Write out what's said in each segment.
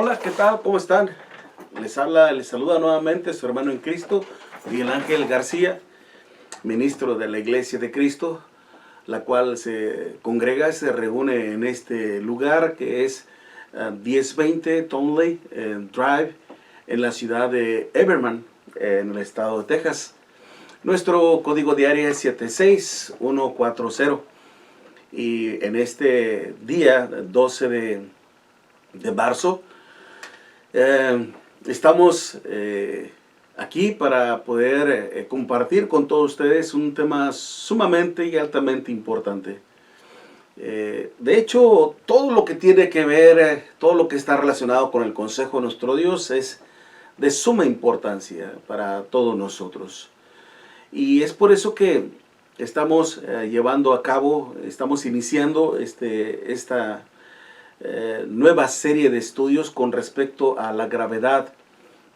Hola, ¿qué tal? ¿Cómo están? Les saluda nuevamente su hermano en Cristo, Miguel Ángel García, ministro de la Iglesia de Cristo, la cual se congrega, se reúne en este lugar que es 1020 Tonley Drive, en la ciudad de Everman, en el estado de Texas. Nuestro código de área es 76140. Y en este día, 12 de marzo, estamos aquí para poder compartir con todos ustedes un tema sumamente y altamente importante. De hecho, todo lo que tiene que ver, todo lo que está relacionado con el consejo de nuestro Dios es de suma importancia para todos nosotros. Y es por eso que estamos llevando a cabo, estamos iniciando esta nueva serie de estudios con respecto a la gravedad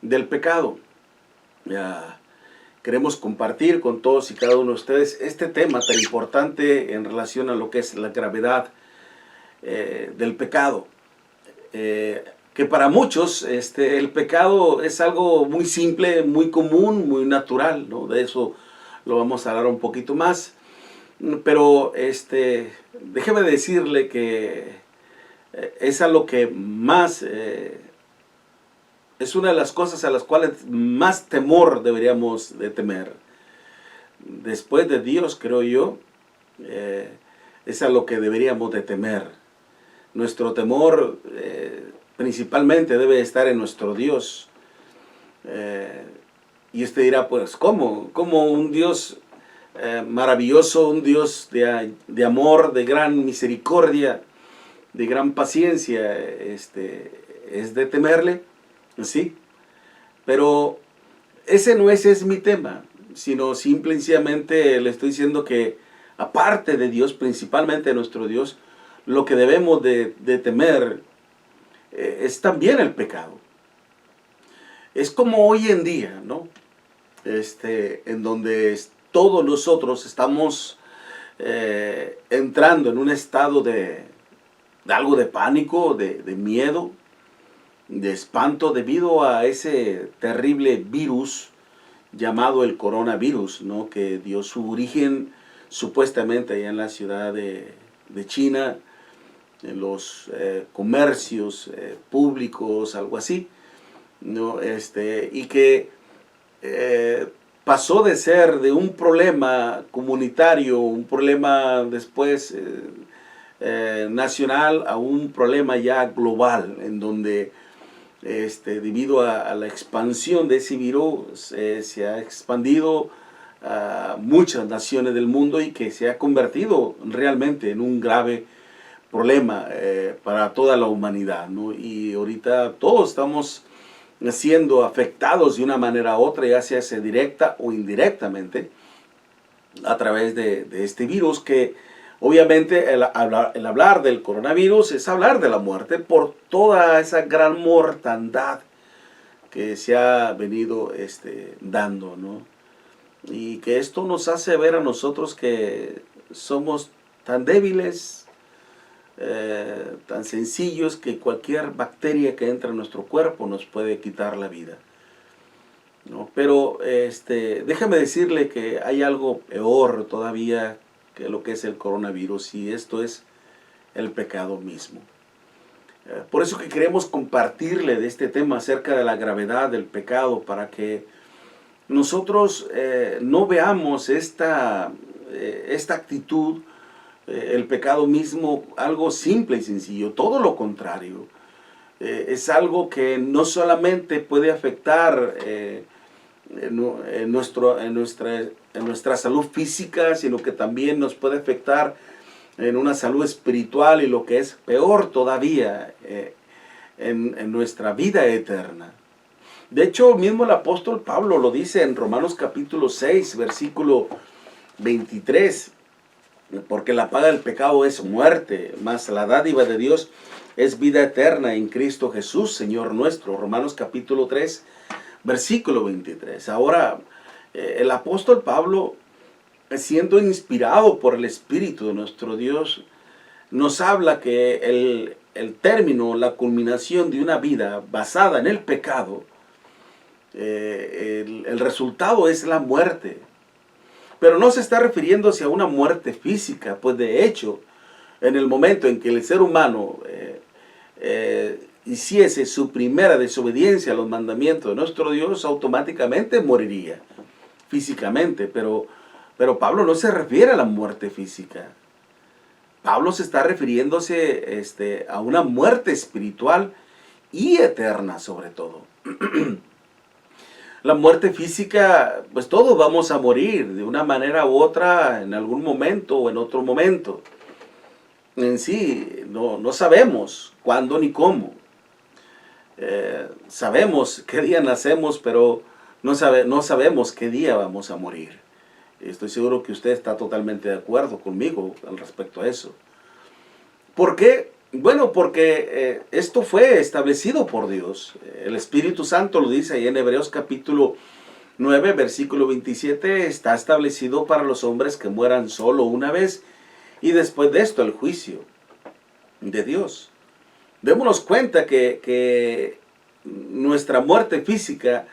del pecado. Queremos compartir con todos y cada uno de ustedes este tema tan importante en relación a lo que es la gravedad del pecado. Que para muchos el pecado es algo muy simple, muy común, muy natural, ¿no? De eso lo vamos a hablar un poquito más. Pero déjeme decirle que es a lo que más, es una de las cosas a las cuales más temor deberíamos de temer. Después de Dios, creo yo, es a lo que deberíamos de temer. Nuestro temor principalmente debe estar en nuestro Dios. Y usted dirá, pues, ¿cómo? ¿Cómo un Dios maravilloso, un Dios de amor, de gran misericordia, de gran paciencia, es de temerle? Sí, pero ese no es mi tema, sino simple y sencillamente le estoy diciendo que aparte de Dios, principalmente de nuestro Dios, lo que debemos de temer es también el pecado. Es como hoy en día, ¿no? En donde todos nosotros estamos entrando en un estado de algo de pánico, de miedo, de espanto debido a ese terrible virus llamado el coronavirus, ¿no? Que dio su origen supuestamente allá en la ciudad de China, en los comercios públicos, algo así, ¿no? Y que pasó de ser de un problema comunitario, un problema después nacional, a un problema ya global, en donde debido a la expansión de ese virus se ha expandido a muchas naciones del mundo y que se ha convertido realmente en un grave problema para toda la humanidad, ¿no? Y ahorita todos estamos siendo afectados de una manera u otra, ya sea directa o indirectamente, a través de este virus, que obviamente el hablar del coronavirus es hablar de la muerte por toda esa gran mortandad que se ha venido dando, ¿no? Y que esto nos hace ver a nosotros que somos tan débiles, tan sencillos, que cualquier bacteria que entra en nuestro cuerpo nos puede quitar la vida, ¿no? Pero déjame decirle que hay algo peor todavía que lo que es el coronavirus, y esto es el pecado mismo. Por eso que queremos compartirle de este tema acerca de la gravedad del pecado, para que nosotros no veamos esta actitud, el pecado mismo, algo simple y sencillo. Todo lo contrario. Es algo que no solamente puede afectar en nuestra salud física, sino que también nos puede afectar en una salud espiritual, y lo que es peor todavía, en nuestra vida eterna. De hecho, mismo el apóstol Pablo lo dice en Romanos capítulo 6, versículo 23, porque la paga del pecado es muerte, mas la dádiva de Dios es vida eterna en Cristo Jesús, Señor nuestro. Romanos capítulo 3, versículo 23. Ahora, el apóstol Pablo, siendo inspirado por el Espíritu de nuestro Dios, nos habla que el término, la culminación de una vida basada en el pecado, el resultado es la muerte. Pero no se está refiriéndose a una muerte física, pues de hecho, en el momento en que el ser humano hiciese su primera desobediencia a los mandamientos de nuestro Dios, automáticamente moriría físicamente. Pero Pablo no se refiere a la muerte física. Pablo se está refiriéndose a una muerte espiritual y eterna sobre todo. La muerte física, pues todos vamos a morir de una manera u otra en algún momento o en otro momento. En sí, no sabemos cuándo ni cómo. Sabemos qué día nacemos, pero no sabemos qué día vamos a morir. Estoy seguro que usted está totalmente de acuerdo conmigo al respecto a eso. ¿Por qué? Bueno, porque esto fue establecido por Dios. El Espíritu Santo lo dice ahí en Hebreos capítulo 9, versículo 27, está establecido para los hombres que mueran solo una vez y después de esto el juicio de Dios. Démonos cuenta que nuestra muerte física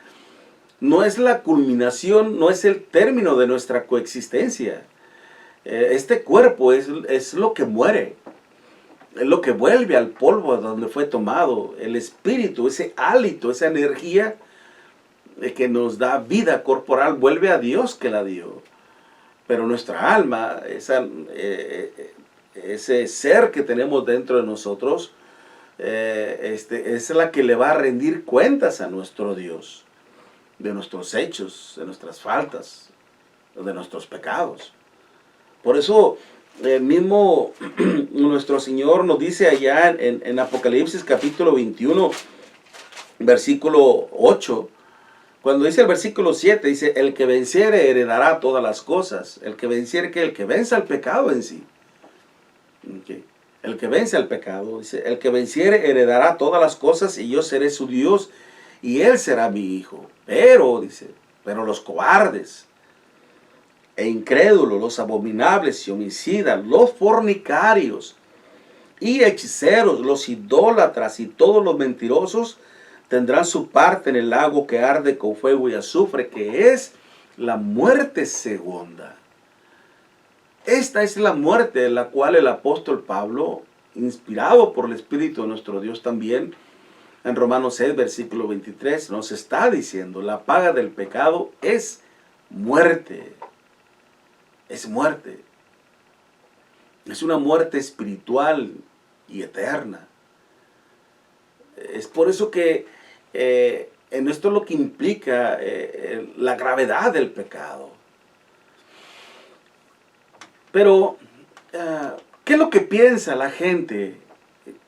no es la culminación, no es el término de nuestra coexistencia. Este cuerpo es lo que muere. Es lo que vuelve al polvo donde fue tomado. El espíritu, ese hálito, esa energía que nos da vida corporal, vuelve a Dios que la dio. Pero nuestra alma, ese ser que tenemos dentro de nosotros, es la que le va a rendir cuentas a nuestro Dios. De nuestros hechos, de nuestras faltas, de nuestros pecados. Por eso mismo nuestro Señor nos dice allá en Apocalipsis capítulo 21, versículo 8, cuando dice el versículo 7, dice, el que venciere heredará todas las cosas. El que venciere, que el que vence al pecado en sí. Okay. El que vence al pecado, dice, el que venciere heredará todas las cosas y yo seré su Dios y él será mi hijo. Pero, dice, pero los cobardes e incrédulos, los abominables y homicidas, los fornicarios y hechiceros, los idólatras y todos los mentirosos tendrán su parte en el lago que arde con fuego y azufre, que es la muerte segunda. Esta es la muerte de la cual el apóstol Pablo, inspirado por el Espíritu de nuestro Dios también, en Romanos 6, versículo 23, nos está diciendo, la paga del pecado es muerte. Es muerte. Es una muerte espiritual y eterna. Es por eso que en esto es lo que implica la gravedad del pecado. Pero, ¿qué es lo que piensa la gente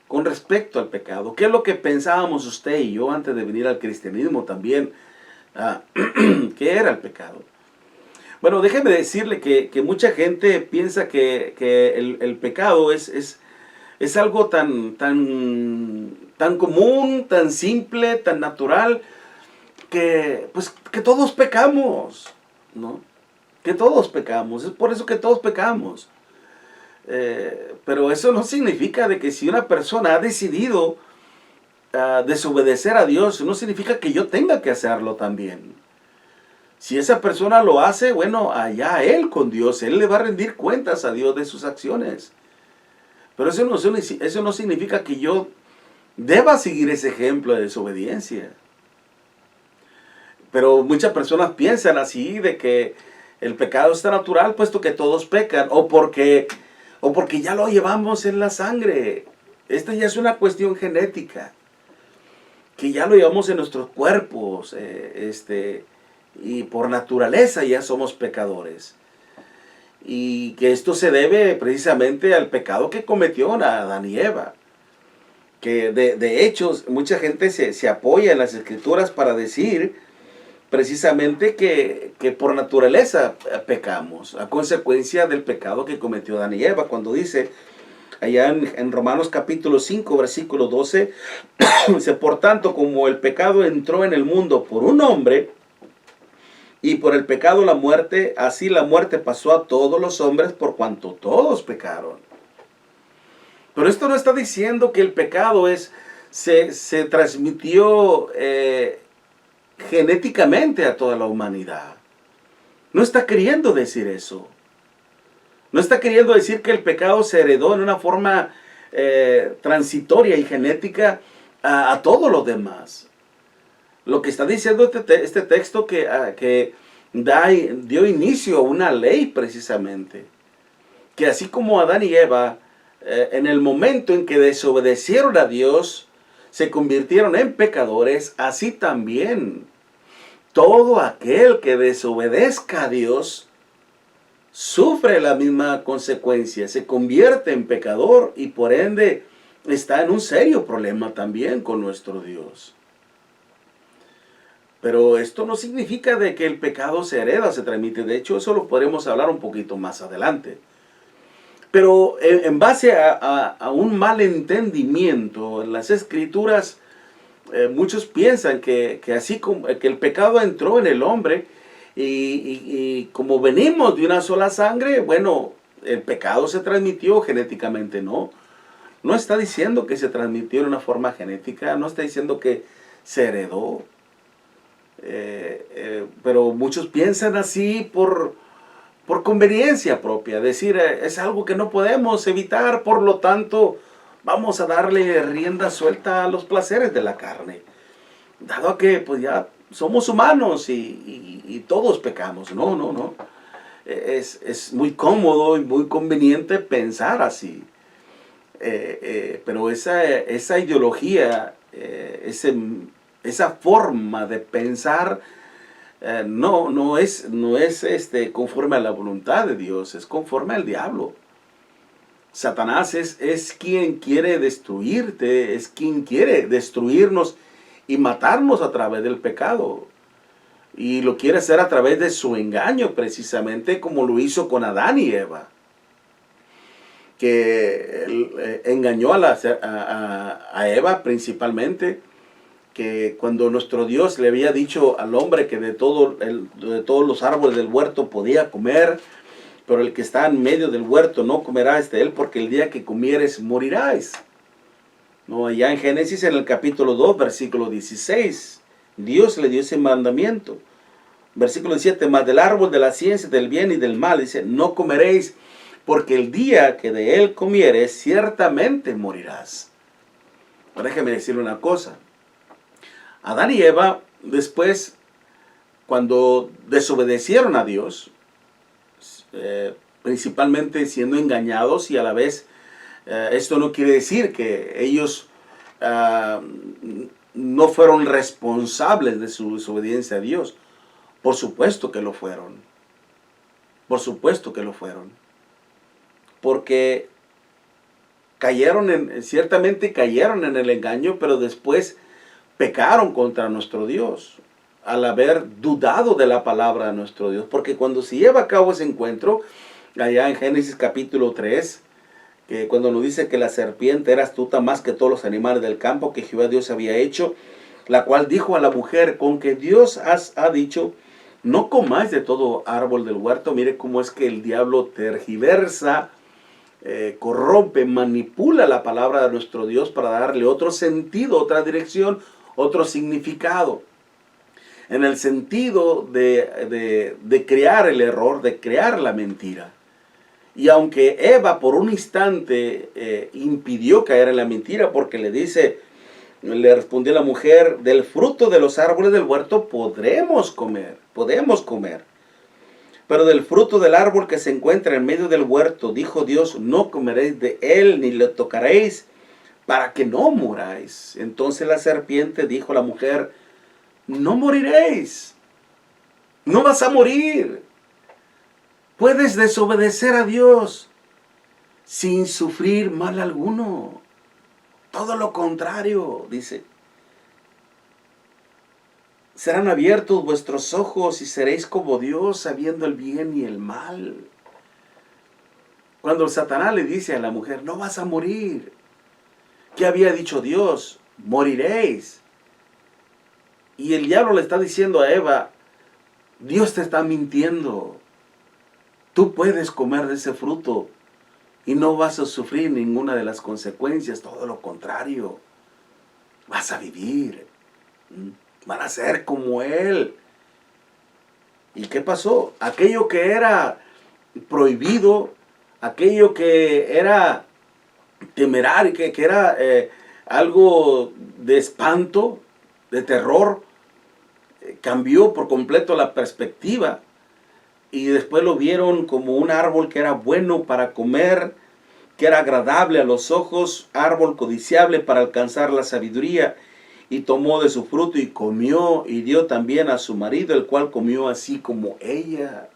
con respecto al pecado? ¿Qué es lo que pensábamos usted y yo antes de venir al cristianismo también? ¿Qué era el pecado? Bueno, déjeme decirle que mucha gente piensa que el pecado es algo tan común, tan simple, tan natural, que todos pecamos, ¿no? Que todos pecamos, es por eso que todos pecamos. Pero eso no significa de que si una persona ha decidido desobedecer a Dios, no significa que yo tenga que hacerlo también. Si esa persona lo hace, bueno, allá él con Dios, él le va a rendir cuentas a Dios de sus acciones. Pero eso no significa que yo deba seguir ese ejemplo de desobediencia. Pero muchas personas piensan así, de que el pecado está natural, puesto que todos pecan, o porque ya lo llevamos en la sangre. Esta ya es una cuestión genética, que ya lo llevamos en nuestros cuerpos, y por naturaleza ya somos pecadores. Y que esto se debe precisamente al pecado que cometió Adán y Eva. Que de hecho mucha gente se apoya en las escrituras para decir precisamente que por naturaleza pecamos, a consecuencia del pecado que cometió Adán y Eva. Cuando dice allá en Romanos capítulo 5, versículo 12, dice, por tanto, como el pecado entró en el mundo por un hombre, y por el pecado la muerte, así la muerte pasó a todos los hombres por cuanto todos pecaron. Pero esto no está diciendo que el pecado se transmitió genéticamente a toda la humanidad. No está queriendo decir eso. No está queriendo decir que el pecado se heredó en una forma transitoria y genética a todos los demás. Lo que está diciendo este texto que dio inicio a una ley precisamente. Que así como Adán y Eva, en el momento en que desobedecieron a Dios, se convirtieron en pecadores, así también todo aquel que desobedezca a Dios sufre la misma consecuencia, se convierte en pecador y por ende está en un serio problema también con nuestro Dios. Pero esto no significa de que el pecado se hereda, se transmite. De hecho, eso lo podremos hablar un poquito más adelante. Pero en base a un mal entendimiento en las Escrituras, muchos piensan que así como que el pecado entró en el hombre y como venimos de una sola sangre, bueno, el pecado se transmitió genéticamente. No está diciendo que se transmitió de una forma genética, no está diciendo que se heredó. Pero muchos piensan así por conveniencia propia, decir es algo que no podemos evitar, por lo tanto vamos a darle rienda suelta a los placeres de la carne, dado que pues ya somos humanos y todos pecamos. No. Es muy cómodo y muy conveniente pensar así, pero esa ideología, esa forma de pensar, no es conforme a la voluntad de Dios, es conforme al diablo. Satanás es quien quiere destruirte, es quien quiere destruirnos y matarnos a través del pecado. Y lo quiere hacer a través de su engaño, precisamente como lo hizo con Adán y Eva. Que engañó a Eva principalmente, que cuando nuestro Dios le había dicho al hombre que de todos los árboles del huerto podía comer, pero el que está en medio del huerto no comerás de él, porque el día que comieres morirás. No, allá en Génesis, en el capítulo 2, versículo 16, Dios le dio ese mandamiento. Versículo 17, mas del árbol de la ciencia del bien y del mal, dice, no comeréis, porque el día que de él comieres, ciertamente morirás. Ahora déjeme decirle una cosa. Adán y Eva, después, cuando desobedecieron a Dios, principalmente siendo engañados, y a la vez, esto no quiere decir que ellos no fueron responsables de su desobediencia a Dios. Por supuesto que lo fueron. Por supuesto que lo fueron. Porque ciertamente cayeron en el engaño, pero después pecaron contra nuestro Dios al haber dudado de la palabra de nuestro Dios. Porque cuando se lleva a cabo ese encuentro, allá en Génesis capítulo 3, que cuando nos dice que la serpiente era astuta más que todos los animales del campo que Jehová Dios había hecho, la cual dijo a la mujer, con que Dios ha dicho, no comáis de todo árbol del huerto. Mire cómo es que el diablo tergiversa, corrompe, manipula la palabra de nuestro Dios para darle otro sentido, otra dirección, otro significado. En el sentido de crear el error, de crear la mentira. Y aunque Eva por un instante impidió caer en la mentira, porque le respondió la mujer, del fruto de los árboles del huerto podemos comer. Pero del fruto del árbol que se encuentra en medio del huerto, dijo Dios, no comeréis de él, ni le tocaréis, para que no muráis. Entonces la serpiente dijo a la mujer, no moriréis, no vas a morir. Puedes desobedecer a Dios sin sufrir mal alguno. Todo lo contrario, dice. Serán abiertos vuestros ojos y seréis como Dios, sabiendo el bien y el mal. Cuando el Satanás le dice a la mujer, no vas a morir. ¿Qué había dicho Dios? Moriréis. Y el diablo le está diciendo a Eva, Dios te está mintiendo. Tú puedes comer de ese fruto y no vas a sufrir ninguna de las consecuencias, todo lo contrario, vas a vivir, van a ser como Él. ¿Y qué pasó? Aquello que era prohibido, aquello que era temerario, que era algo de espanto, de terror, cambió por completo la perspectiva y después lo vieron como un árbol que era bueno para comer, que era agradable a los ojos, árbol codiciable para alcanzar la sabiduría, y tomó de su fruto y comió y dio también a su marido, el cual comió así como ella.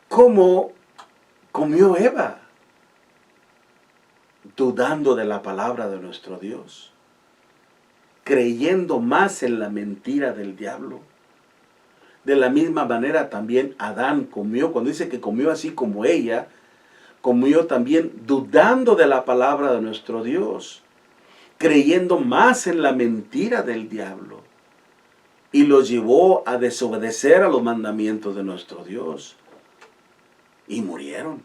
¿Cómo comió Eva? Dudando de la palabra de nuestro Dios, creyendo más en la mentira del diablo. De la misma manera también Adán comió, cuando dice que comió así como ella, comió también dudando de la palabra de nuestro Dios, creyendo más en la mentira del diablo, y los llevó a desobedecer a los mandamientos de nuestro Dios, y murieron.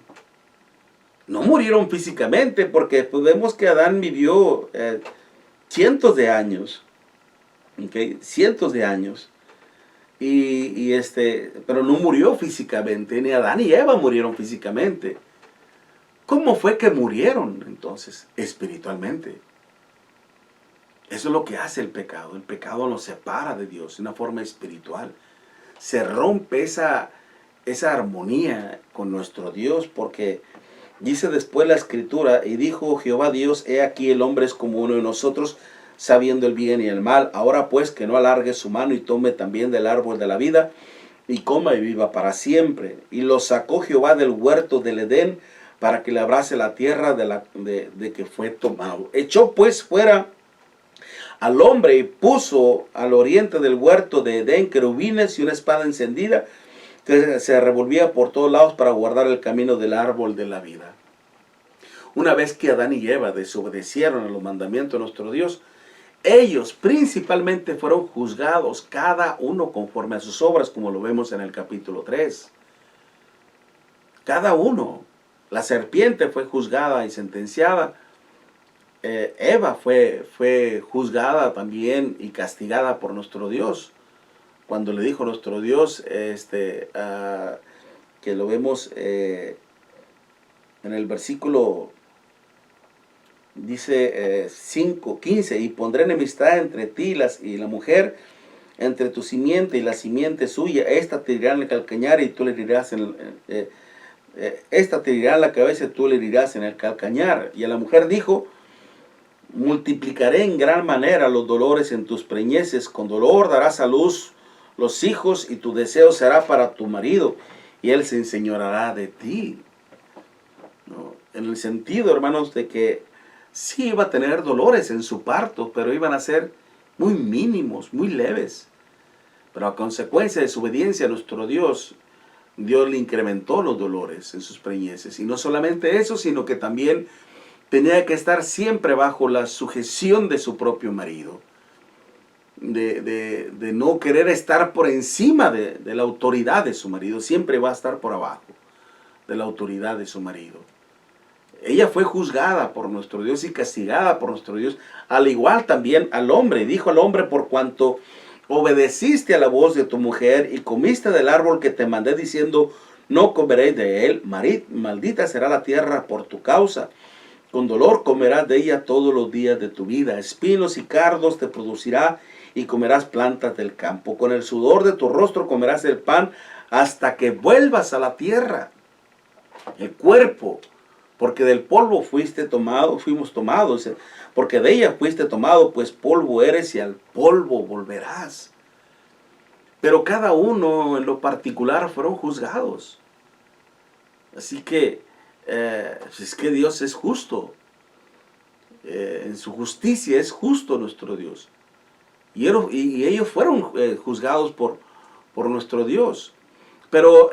No murieron físicamente, porque pues vemos que Adán vivió cientos de años, ¿okay? Cientos de años, pero no murió físicamente, ni Adán ni Eva murieron físicamente. ¿Cómo fue que murieron entonces? Espiritualmente. Eso es lo que hace el pecado. El pecado nos separa de Dios de una forma espiritual. Se rompe esa armonía con nuestro Dios, porque dice después la Escritura, y dijo Jehová Dios, he aquí el hombre es como uno de nosotros, sabiendo el bien y el mal. Ahora pues que no alargue su mano y tome también del árbol de la vida, y coma y viva para siempre. Y lo sacó Jehová del huerto del Edén, para que labrase la tierra de que fue tomado. Echó pues fuera al hombre y puso al oriente del huerto de Edén querubines y una espada encendida que se revolvía por todos lados para guardar el camino del árbol de la vida. Una vez que Adán y Eva desobedecieron a los mandamientos de nuestro Dios, ellos principalmente fueron juzgados, cada uno conforme a sus obras, como lo vemos en el capítulo 3. Cada uno. La serpiente fue juzgada y sentenciada. Eva fue juzgada también y castigada por nuestro Dios. Cuando le dijo nuestro Dios, que lo vemos en el versículo, dice 5:15, y pondré enemistad entre ti y la mujer, entre tu simiente y la simiente suya. Esta te herirá en el calcañar y tú le herirás esta te herirá en la cabeza y tú le herirás en el calcañar. Y a la mujer dijo, multiplicaré en gran manera los dolores en tus preñeces, con dolor darás a luz los hijos, y tu deseo será para tu marido, y él se enseñoreará de ti. ¿No? En el sentido, hermanos, de que sí iba a tener dolores en su parto, pero iban a ser muy mínimos, muy leves. Pero a consecuencia de su obediencia a nuestro Dios, Dios le incrementó los dolores en sus preñeces. Y no solamente eso, sino que también tenía que estar siempre bajo la sujeción de su propio marido. De no querer estar por encima de la autoridad de su marido. Siempre va a estar por abajo de la autoridad de su marido. Ella fue juzgada por nuestro Dios y castigada por nuestro Dios. Al igual también al hombre. Dijo al hombre, por cuanto obedeciste a la voz de tu mujer y comiste del árbol que te mandé diciendo, no comeréis de él, maldita será la tierra por tu causa. Con dolor comerás de ella todos los días de tu vida. Espinos y cardos te producirá y comerás plantas del campo. Con el sudor de tu rostro comerás el pan hasta que vuelvas a la tierra. El cuerpo, porque del polvo fuimos tomados, porque de ella fuiste tomado, pues polvo eres y al polvo volverás. Pero cada uno en lo particular fueron juzgados. Así que es que Dios es justo. En su justicia es justo nuestro Dios. Y ellos fueron juzgados por nuestro Dios. Pero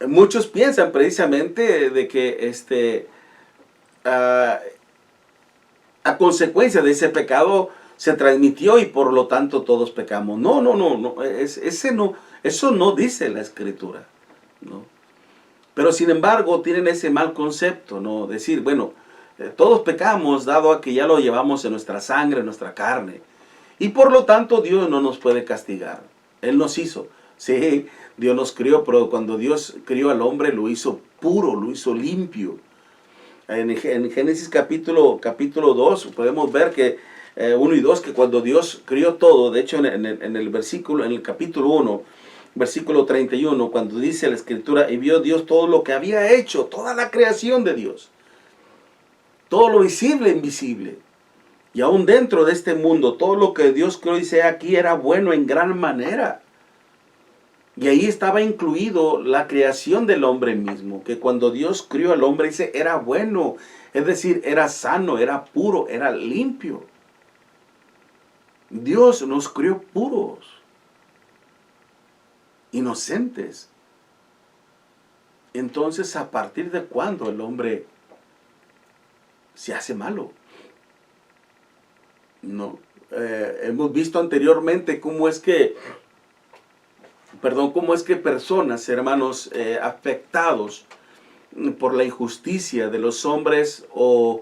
muchos piensan precisamente de que a consecuencia de ese pecado se transmitió y por lo tanto todos pecamos. No. Eso no dice la Escritura, ¿no? Pero sin embargo tienen ese mal concepto, ¿no? Decir, bueno, todos pecamos dado a que ya lo llevamos en nuestra sangre, en nuestra carne. Y por lo tanto Dios no nos puede castigar. Él nos hizo. Sí, Dios nos crió, pero cuando Dios crió al hombre lo hizo puro, lo hizo limpio. En Génesis capítulo 2 podemos ver que 1 y 2, que cuando Dios crió todo, de hecho en el capítulo 1, versículo 31, cuando dice la escritura, y vio Dios todo lo que había hecho, toda la creación de Dios, todo lo visible e invisible. Y aún dentro de este mundo, todo lo que Dios creó, dice aquí, era bueno en gran manera. Y ahí estaba incluido la creación del hombre mismo, que cuando Dios crió al hombre, dice, era bueno. Es decir, era sano, era puro, era limpio. Dios nos crió puros, inocentes. Entonces, ¿a partir de cuándo el hombre se hace malo? No. Hemos visto anteriormente cómo es que personas, hermanos, afectados por la injusticia de los hombres o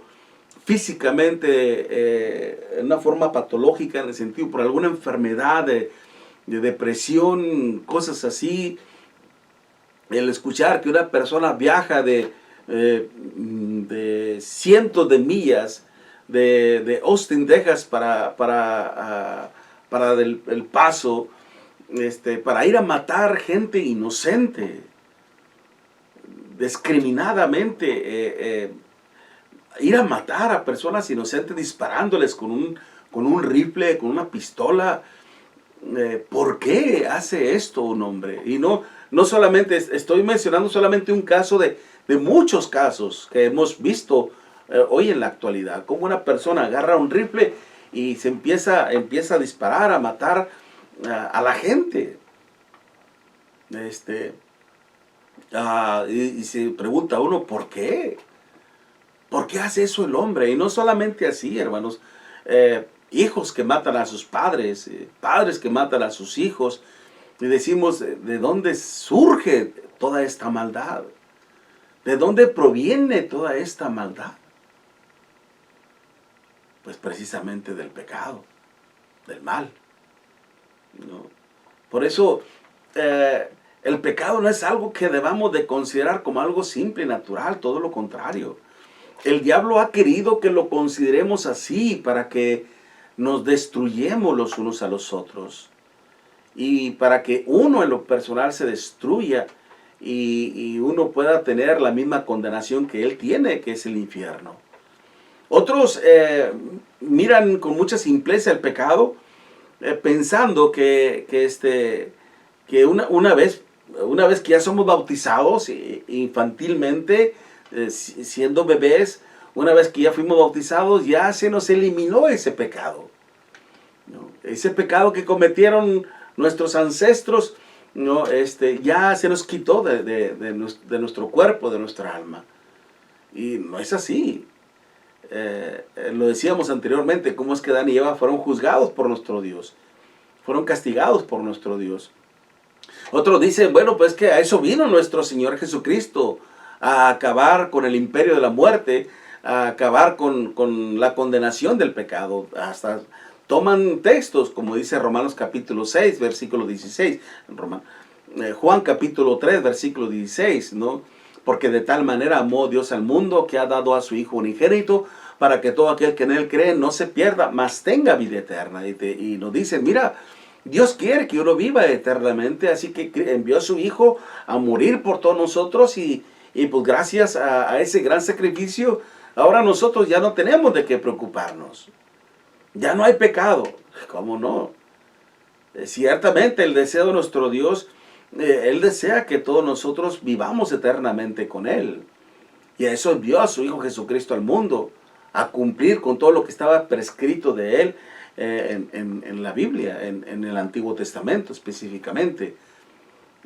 físicamente, en una forma patológica, en el sentido, por alguna enfermedad de depresión, cosas así, el escuchar que una persona viaja de cientos de millas de Austin, Texas, para El Paso, para ir a matar gente inocente, discriminadamente, ir a matar a personas inocentes disparándoles con un rifle, con una pistola. ¿Por qué hace esto un hombre? Y no solamente, estoy mencionando solamente un caso de muchos casos que hemos visto hoy en la actualidad, como una persona agarra un rifle y se empieza a disparar, a matar a la gente. Y se pregunta uno, ¿por qué? ¿Por qué hace eso el hombre? Y no solamente así, hermanos. Hijos que matan a sus padres, padres que matan a sus hijos. Y decimos, ¿de dónde surge toda esta maldad? ¿De dónde proviene toda esta maldad? Pues precisamente del pecado, del mal, ¿no? Por eso el pecado no es algo que debamos de considerar como algo simple y natural, todo lo contrario. El diablo ha querido que lo consideremos así para que nos destruyamos los unos a los otros. Y para que uno en lo personal se destruya y uno pueda tener la misma condenación que él tiene, que es el infierno. Otros miran con mucha simpleza el pecado, pensando que una vez que ya somos bautizados infantilmente, siendo bebés, una vez que ya fuimos bautizados, ya se nos eliminó ese pecado, ¿no? Ese pecado que cometieron nuestros ancestros, ¿no? Ya se nos quitó de nuestro cuerpo, de nuestra alma. Y no es así. Lo decíamos anteriormente, cómo es que Adán y Eva fueron juzgados por nuestro Dios, fueron castigados por nuestro Dios. Otros dicen, bueno, pues que a eso vino nuestro Señor Jesucristo, a acabar con el imperio de la muerte, a acabar con la condenación del pecado. Hasta toman textos, como dice Romanos capítulo 6, versículo 16, Juan capítulo 3, versículo 16, ¿no? Porque de tal manera amó Dios al mundo que ha dado a su Hijo unigénito, para que todo aquel que en él cree no se pierda, mas tenga vida eterna. Y nos dice, mira, Dios quiere que uno viva eternamente, así que envió a su Hijo a morir por todos nosotros y pues gracias a ese gran sacrificio, ahora nosotros ya no tenemos de qué preocuparnos. Ya no hay pecado. ¿Cómo no? Ciertamente el deseo de nuestro Dios, Él desea que todos nosotros vivamos eternamente con Él. Y a eso envió a su Hijo Jesucristo al mundo, a cumplir con todo lo que estaba prescrito de Él en la Biblia, en el Antiguo Testamento específicamente.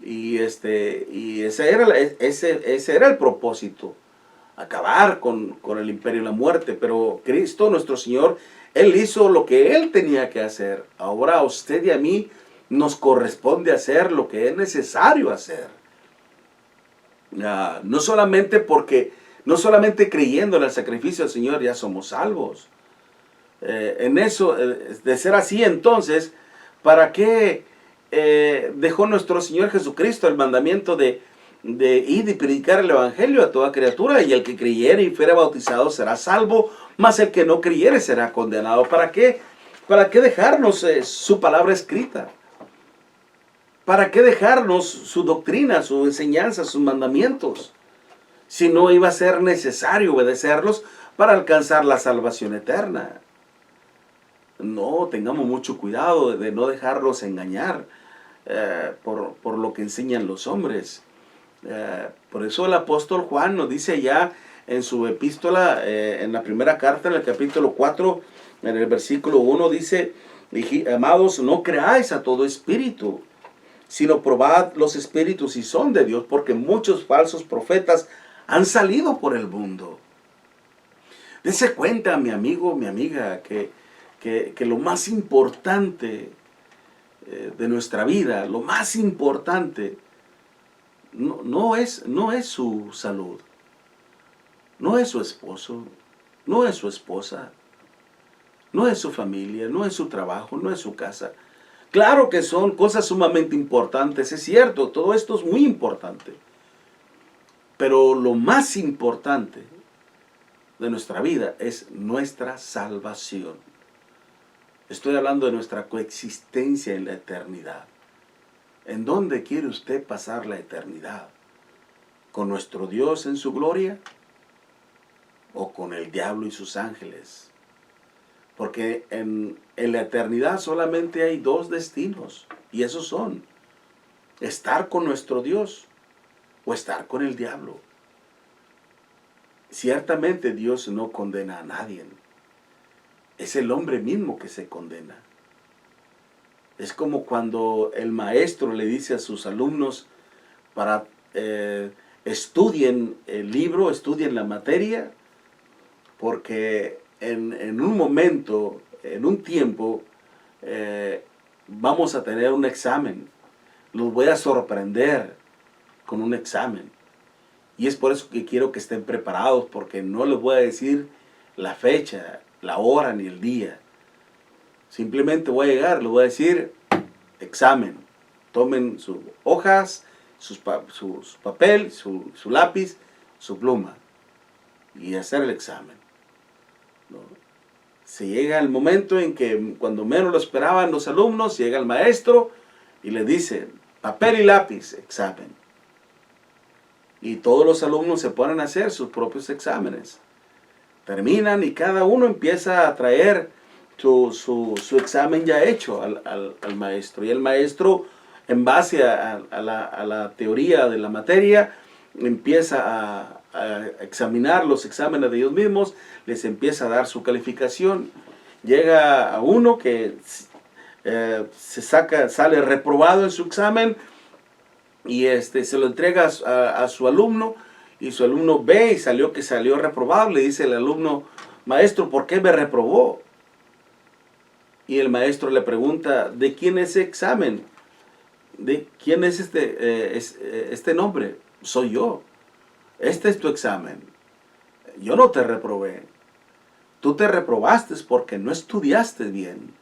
Y ese era el propósito, acabar con el imperio de la muerte. Pero Cristo, nuestro Señor, Él hizo lo que Él tenía que hacer. Ahora a usted y a mí nos corresponde hacer lo que es necesario hacer. No solamente no solamente creyendo en el sacrificio del Señor ya somos salvos. En eso, de ser así, entonces, ¿para qué dejó nuestro Señor Jesucristo el mandamiento de ir y predicar el Evangelio a toda criatura? Y el que creyere y fuere bautizado será salvo, mas el que no creyere será condenado. ¿Para qué? ¿Para qué dejarnos su palabra escrita? ¿Para qué dejarnos su doctrina, su enseñanza, sus mandamientos? Si no iba a ser necesario obedecerlos para alcanzar la salvación eterna. No, tengamos mucho cuidado de no dejarlos engañar por lo que enseñan los hombres. Por eso el apóstol Juan nos dice ya en su epístola, en la primera carta, en el capítulo 4, en el versículo 1, dice: amados, no creáis a todo espíritu, sino probad los espíritus si son de Dios, porque muchos falsos profetas han salido por el mundo. Dese cuenta, mi amigo, mi amiga, que lo más importante de nuestra vida, lo más importante, no es su salud, no es su esposo, no es su esposa, no es su familia, no es su trabajo, no es su casa. Claro que son cosas sumamente importantes, es cierto, todo esto es muy importante. Pero lo más importante de nuestra vida es nuestra salvación. Estoy hablando de nuestra coexistencia en la eternidad. ¿En dónde quiere usted pasar la eternidad? ¿Con nuestro Dios en su gloria? ¿O con el diablo y sus ángeles? Porque en la eternidad solamente hay dos destinos. Y esos son: estar con nuestro Dios o estar con el diablo. Ciertamente Dios no condena a nadie. Es el hombre mismo que se condena. Es como cuando el maestro le dice a sus alumnos para estudien el libro, estudien la materia, porque en un momento, en un tiempo, vamos a tener un examen. Los voy a sorprender con un examen. Y es por eso que quiero que estén preparados, porque no les voy a decir la fecha, la hora ni el día. Simplemente voy a llegar, les voy a decir: examen. Tomen sus hojas, su papel, su lápiz, su pluma, y hacer el examen. ¿No? Se llega el momento en que, cuando menos lo esperaban los alumnos, llega el maestro y le dice: papel y lápiz, examen. Y todos los alumnos se ponen a hacer sus propios exámenes. Terminan y cada uno empieza a traer su examen ya hecho al maestro. Y el maestro, en base a la teoría de la materia, empieza a examinar los exámenes de ellos mismos, les empieza a dar su calificación. Llega a uno que sale reprobado en su examen, y se lo entrega a su alumno, y su alumno ve y salió reprobado. Le dice el alumno: maestro, ¿por qué me reprobó? Y el maestro le pregunta: ¿de quién es ese examen? ¿De quién es este nombre? Soy yo. Este es tu examen. Yo no te reprobé. Tú te reprobaste porque no estudiaste bien.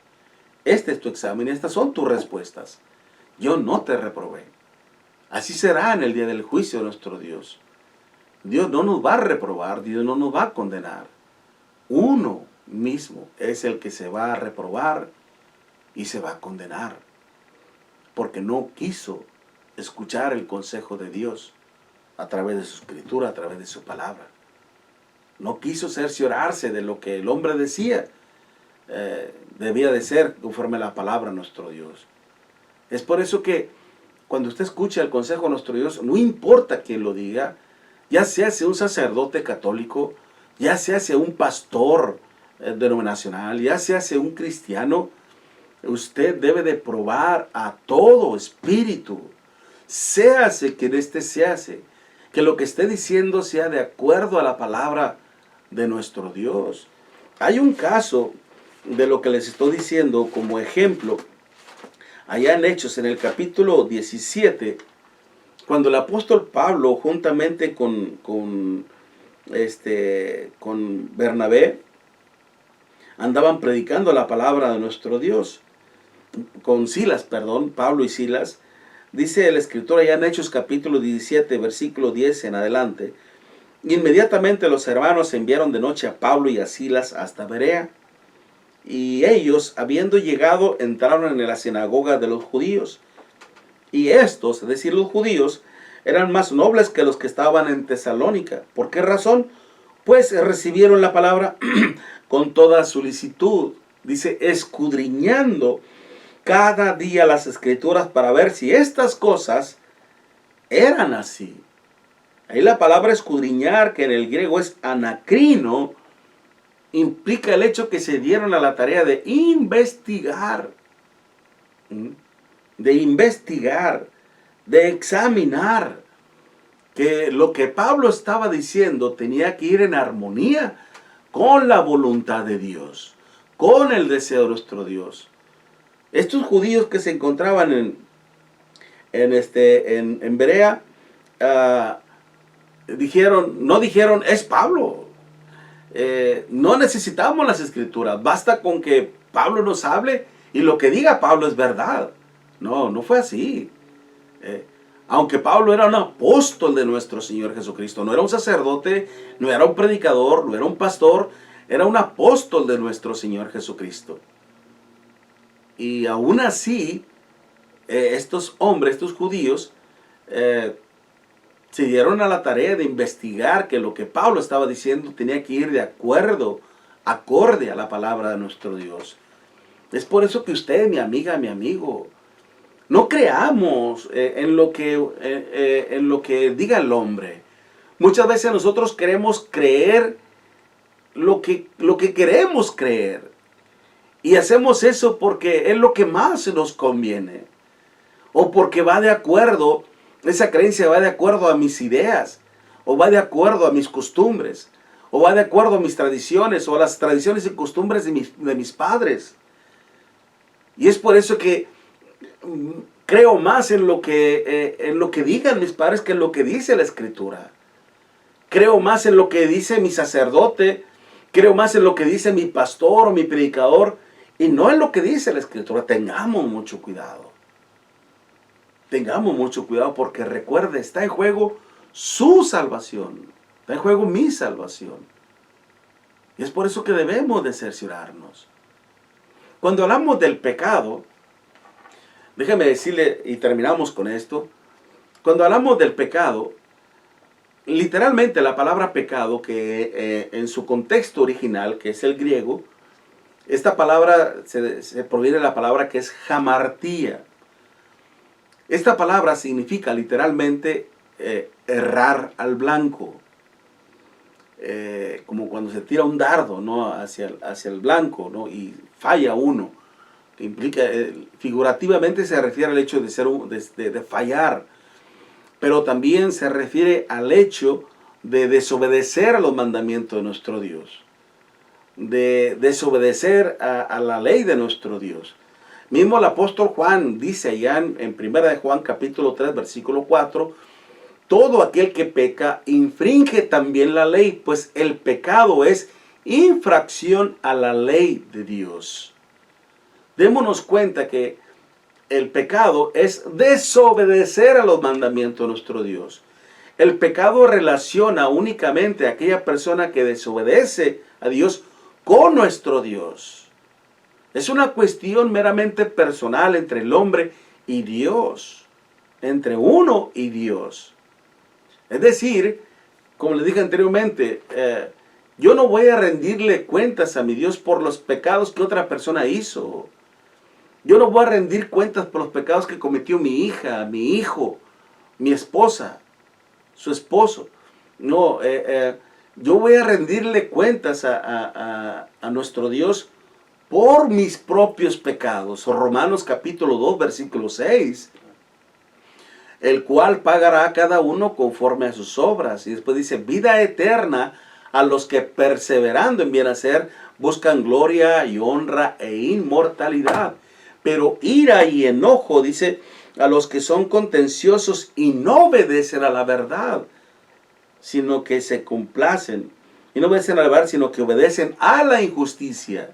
Este es tu examen y estas son tus respuestas. Yo no te reprobé. Así será en el día del juicio de nuestro Dios. Dios no nos va a reprobar, Dios no nos va a condenar. Uno mismo es el que se va a reprobar y se va a condenar, porque no quiso escuchar el consejo de Dios a través de su escritura, a través de su palabra. No quiso cerciorarse de lo que el hombre decía. Debía de ser conforme a la palabra de nuestro Dios. Es por eso que cuando usted escucha el consejo de nuestro Dios, no importa quién lo diga, ya sea un sacerdote católico, ya sea un pastor denominacional, ya sea un cristiano, usted debe de probar a todo espíritu, séase quien séase, que lo que esté diciendo sea de acuerdo a la palabra de nuestro Dios. Hay un caso de lo que les estoy diciendo como ejemplo, allá en Hechos, en el capítulo 17, cuando el apóstol Pablo, juntamente con Bernabé, andaban predicando la palabra de nuestro Dios, con Silas, perdón, Pablo y Silas, dice el escritor allá en Hechos capítulo 17, versículo 10 en adelante: inmediatamente los hermanos enviaron de noche a Pablo y a Silas hasta Berea, y ellos, habiendo llegado, entraron en la sinagoga de los judíos. Y estos, es decir, los judíos, eran más nobles que los que estaban en Tesalónica. ¿Por qué razón? Pues recibieron la palabra con toda solicitud. Dice, escudriñando cada día las escrituras para ver si estas cosas eran así. Ahí la palabra escudriñar, que en el griego es anacrino, implica el hecho que se dieron a la tarea de investigar. De examinar, que lo que Pablo estaba diciendo tenía que ir en armonía con la voluntad de Dios, con el deseo de nuestro Dios. Estos judíos que se encontraban en Berea, no dijeron, es Pablo. No necesitamos las escrituras, basta con que Pablo nos hable y lo que diga Pablo es verdad. No fue así. Aunque Pablo era un apóstol de nuestro Señor Jesucristo, no era un sacerdote, no era un predicador, no era un pastor, era un apóstol de nuestro Señor Jesucristo. Y aún así, estos hombres, estos judíos, se dieron a la tarea de investigar que lo que Pablo estaba diciendo tenía que ir de acuerdo, acorde a la palabra de nuestro Dios. Es por eso que usted, mi amiga, mi amigo, no creamos en lo que diga el hombre. Muchas veces nosotros queremos creer lo que queremos creer. Y hacemos eso porque es lo que más nos conviene. O porque va de acuerdo, esa creencia va de acuerdo a mis ideas. O va de acuerdo a mis costumbres. O va de acuerdo a mis tradiciones. O a las tradiciones y costumbres de mis padres. Y es por eso que creo más en lo que digan mis padres que en lo que dice la Escritura. Creo más en lo que dice mi sacerdote, creo más en lo que dice mi pastor o mi predicador, y no en lo que dice la Escritura. Tengamos mucho cuidado. Tengamos mucho cuidado porque recuerde, está en juego su salvación. Está en juego mi salvación. Y es por eso que debemos de cerciorarnos. Cuando hablamos del pecado, déjeme decirle, y terminamos con esto. Cuando hablamos del pecado, literalmente la palabra pecado, que en su contexto original, que es el griego, esta palabra se proviene de la palabra que es hamartía. Esta palabra significa literalmente errar al blanco. Como cuando se tira un dardo, ¿no?, hacia el blanco, ¿no?, y falla uno. Que implica, figurativamente se refiere al hecho de fallar, pero también se refiere al hecho de desobedecer a los mandamientos de nuestro Dios, de desobedecer a la ley de nuestro Dios. Mismo el apóstol Juan dice allá en 1 de Juan capítulo 3 versículo 4, todo aquel que peca infringe también la ley, pues el pecado es infracción a la ley de Dios. Démonos cuenta que el pecado es desobedecer a los mandamientos de nuestro Dios. El pecado relaciona únicamente a aquella persona que desobedece a Dios con nuestro Dios. Es una cuestión meramente personal entre el hombre y Dios. Entre uno y Dios. Es decir, como les dije anteriormente, yo no voy a rendirle cuentas a mi Dios por los pecados que otra persona hizo. Yo no voy a rendir cuentas por los pecados que cometió mi hija, mi hijo, mi esposa, su esposo. No, yo voy a rendirle cuentas a nuestro Dios por mis propios pecados. Romanos capítulo 2, versículo 6. El cual pagará a cada uno conforme a sus obras. Y después dice, vida eterna a los que perseverando en bien hacer buscan gloria y honra e inmortalidad. Pero ira y enojo, dice, a los que son contenciosos y no obedecen a la verdad, sino que se complacen. Y no obedecen a la verdad, sino que obedecen a la injusticia.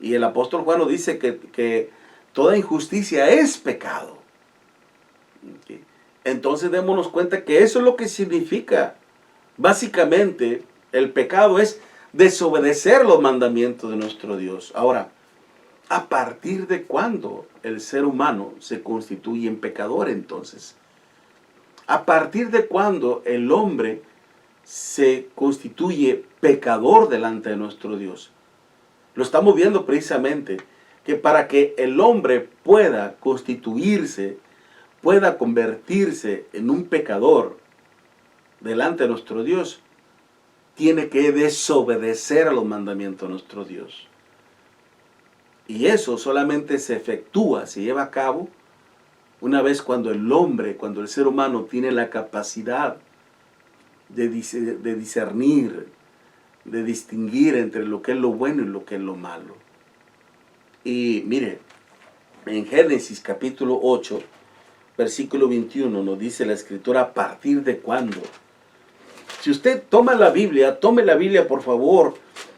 Y el apóstol Juan nos dice que toda injusticia es pecado. ¿Okay? Entonces démonos cuenta que eso es lo que significa. Básicamente, el pecado es desobedecer los mandamientos de nuestro Dios. Ahora, ¿a partir de cuándo el ser humano se constituye en pecador entonces? ¿A partir de cuándo el hombre se constituye pecador delante de nuestro Dios? Lo estamos viendo precisamente que para que el hombre pueda constituirse, pueda convertirse en un pecador delante de nuestro Dios, tiene que desobedecer a los mandamientos de nuestro Dios. Y eso solamente se efectúa, se lleva a cabo una vez cuando el hombre, cuando el ser humano tiene la capacidad de discernir, de distinguir entre lo que es lo bueno y lo que es lo malo. Y mire, en Génesis capítulo 8, versículo 21 nos dice la escritura a partir de cuándo. Si usted toma la Biblia, tome la Biblia por favor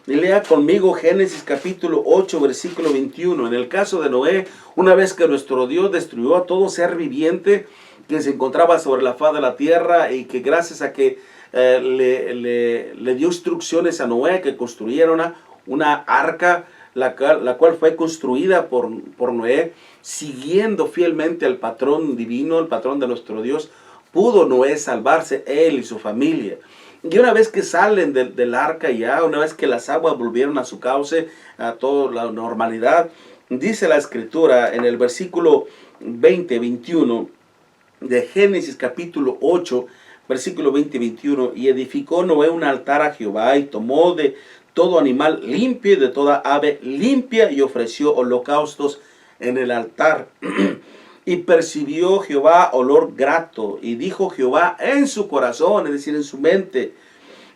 y lea conmigo Génesis capítulo 8, versículo 21. En el caso de Noé, una vez que nuestro Dios destruyó a todo ser viviente que se encontraba sobre la faz de la tierra y que gracias a que le dio instrucciones a Noé que construyera una arca, la cual fue construida por Noé, siguiendo fielmente al patrón divino, el patrón de nuestro Dios, pudo Noé salvarse, él y su familia. Y una vez que salen del arca ya, una vez que las aguas volvieron a su cauce, a toda la normalidad, dice la escritura en el versículo 21 de Génesis capítulo 8, versículo 20 y 21, y edificó Noé un altar a Jehová y tomó de todo animal limpio y de toda ave limpia y ofreció holocaustos en el altar. Y percibió Jehová olor grato, y dijo Jehová en su corazón, es decir, en su mente: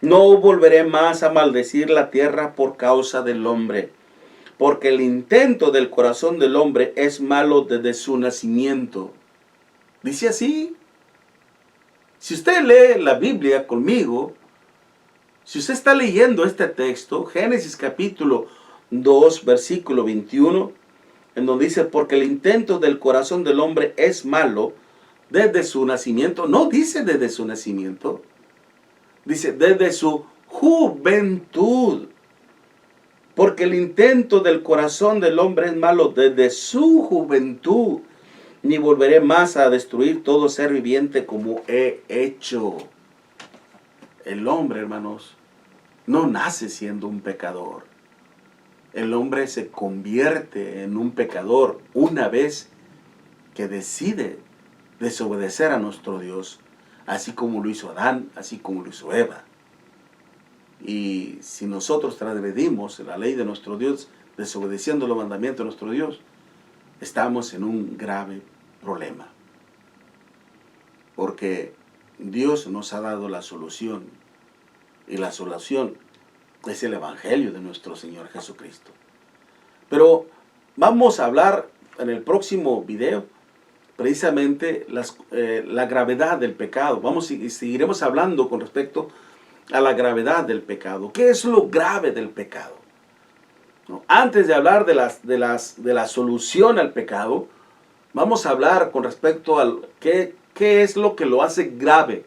no volveré más a maldecir la tierra por causa del hombre, porque el intento del corazón del hombre es malo desde su nacimiento. Dice así. Si usted lee la Biblia conmigo, si usted está leyendo este texto, Génesis capítulo 2, versículo 21, en donde dice, porque el intento del corazón del hombre es malo desde su nacimiento. No dice desde su nacimiento, dice desde su juventud. Porque el intento del corazón del hombre es malo desde su juventud. Ni volveré más a destruir todo ser viviente como he hecho. El hombre, hermanos, no nace siendo un pecador. El hombre se convierte en un pecador una vez que decide desobedecer a nuestro Dios, así como lo hizo Adán, así como lo hizo Eva. Y si nosotros transgredimos la ley de nuestro Dios, desobedeciendo los mandamientos de nuestro Dios, estamos en un grave problema. Porque Dios nos ha dado la solución, y la solución es el Evangelio de nuestro Señor Jesucristo. Pero vamos a hablar en el próximo video precisamente la gravedad del pecado. Seguiremos hablando con respecto a la gravedad del pecado. ¿Qué es lo grave del pecado? ¿No? Antes de hablar de la solución al pecado, vamos a hablar con respecto a qué es lo que lo hace grave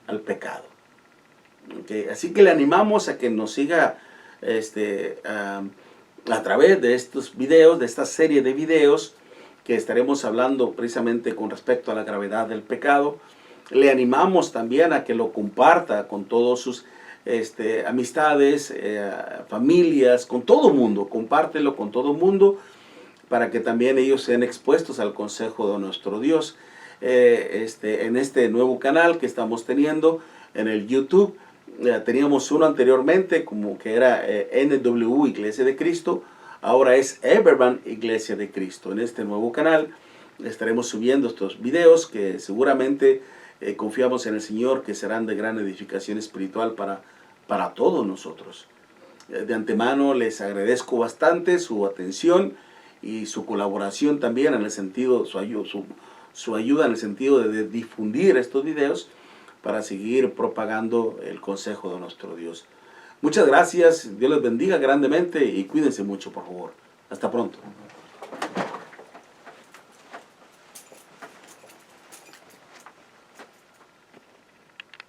al pecado. Okay. Así que le animamos a que nos siga a través de estos videos, de esta serie de videos que estaremos hablando precisamente con respecto a la gravedad del pecado. Le animamos también a que lo comparta con todos sus amistades, familias, con todo el mundo. Compártelo con todo el mundo para que también ellos sean expuestos al consejo de nuestro Dios. En este nuevo canal que estamos teniendo en el YouTube, teníamos uno anteriormente como que era NW Iglesia de Cristo, ahora es Everman Iglesia de Cristo. En este nuevo canal estaremos subiendo estos videos que seguramente confiamos en el Señor que serán de gran edificación espiritual para todos nosotros. De antemano les agradezco bastante su atención y su colaboración también en el sentido, su ayuda en el sentido de difundir estos videos para seguir propagando el consejo de nuestro Dios. Muchas gracias, Dios les bendiga grandemente y cuídense mucho, por favor. Hasta pronto.